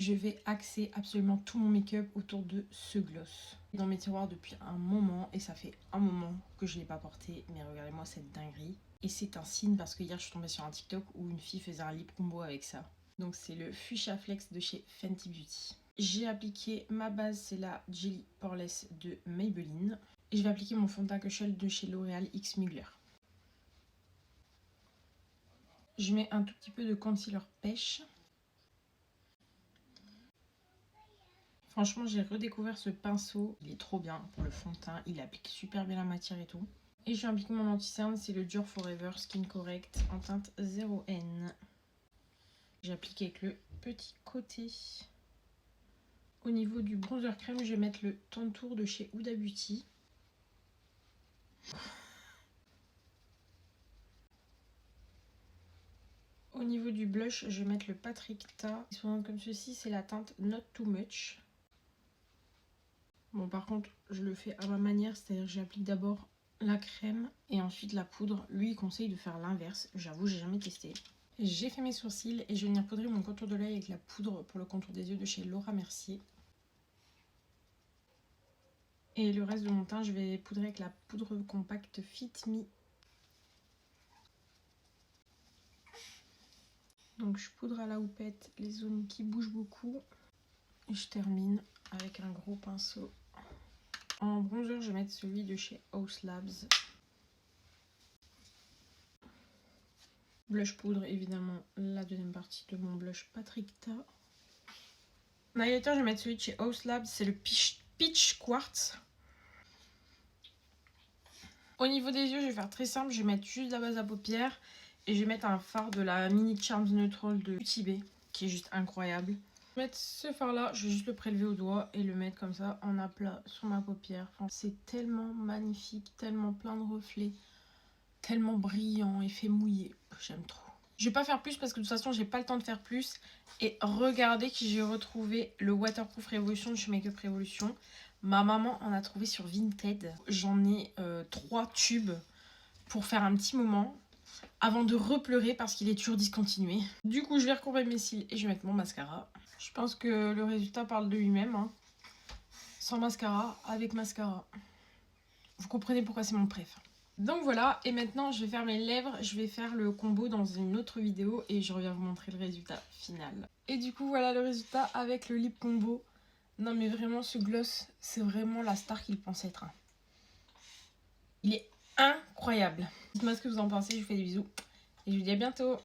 Je vais axer absolument tout mon make-up autour de ce gloss. Dans mes tiroirs depuis un moment et ça fait un moment que je ne l'ai pas porté. Mais regardez-moi cette dinguerie. Et c'est un signe parce que hier je suis tombée sur un TikTok où une fille faisait un lip combo avec ça. Donc c'est le Fuchsia Flex de chez Fenty Beauty. J'ai appliqué ma base, c'est la Jelly Poreless de Maybelline. Et je vais appliquer mon fond de teint Cushion de chez L'Oréal X Mugler. Je mets un tout petit peu de concealer pêche. Franchement, j'ai redécouvert ce pinceau. Il est trop bien pour le fond de teint. Il applique super bien la matière et tout. Et je vais appliquer mon anti-cerne. C'est le Dior Forever Skin Correct en teinte 0N. J'applique avec le petit côté. Au niveau du bronzer crème, je vais mettre le Tantour de chez Huda Beauty. Au niveau du blush, je vais mettre le Patrick Ta. Comme ceci, c'est la teinte Not Too Much. Bon, par contre, je le fais à ma manière, c'est-à-dire que j'applique d'abord la crème et ensuite la poudre. Lui, il conseille de faire l'inverse. J'avoue, j'ai jamais testé. J'ai fait mes sourcils et je vais venir poudrer mon contour de l'œil avec la poudre pour le contour des yeux de chez Laura Mercier. Et le reste de mon teint, je vais poudrer avec la poudre compacte Fit Me. Donc je poudre à la houppette les zones qui bougent beaucoup. Et je termine avec un gros pinceau. En bronzer, je vais mettre celui de chez Haus Labs. Blush poudre, évidemment, la deuxième partie de mon blush Patrick Ta. En highlighter, je vais mettre celui de chez Haus Labs, c'est le Peach Quartz. Au niveau des yeux, je vais faire très simple, je vais mettre juste la base à paupières. Et je vais mettre un fard de la Mini Charms Neutral de UTB, qui est juste incroyable. Je vais mettre ce fard là, je vais juste le prélever au doigt et le mettre comme ça en aplat sur ma paupière. Enfin, c'est tellement magnifique, tellement plein de reflets, tellement brillant, effet mouillé. J'aime trop. Je vais pas faire plus parce que de toute façon j'ai pas le temps de faire plus. Et regardez que j'ai retrouvé le Waterproof Revolution de chez Makeup Revolution. Ma maman en a trouvé sur Vinted. J'en ai 3 tubes pour faire un petit moment avant de repleurer parce qu'il est toujours discontinué. Du coup je vais recourber mes cils et je vais mettre mon mascara. Je pense que le résultat parle de lui-même. Hein. Sans mascara, avec mascara. Vous comprenez pourquoi c'est mon préf. Donc voilà, et maintenant je vais faire mes lèvres, je vais faire le combo dans une autre vidéo et je reviens vous montrer le résultat final. Et du coup voilà le résultat avec le lip combo. Non mais vraiment ce gloss, c'est vraiment la star qu'il pense être. Il est incroyable. Dites-moi ce que vous en pensez, je vous fais des bisous et je vous dis à bientôt.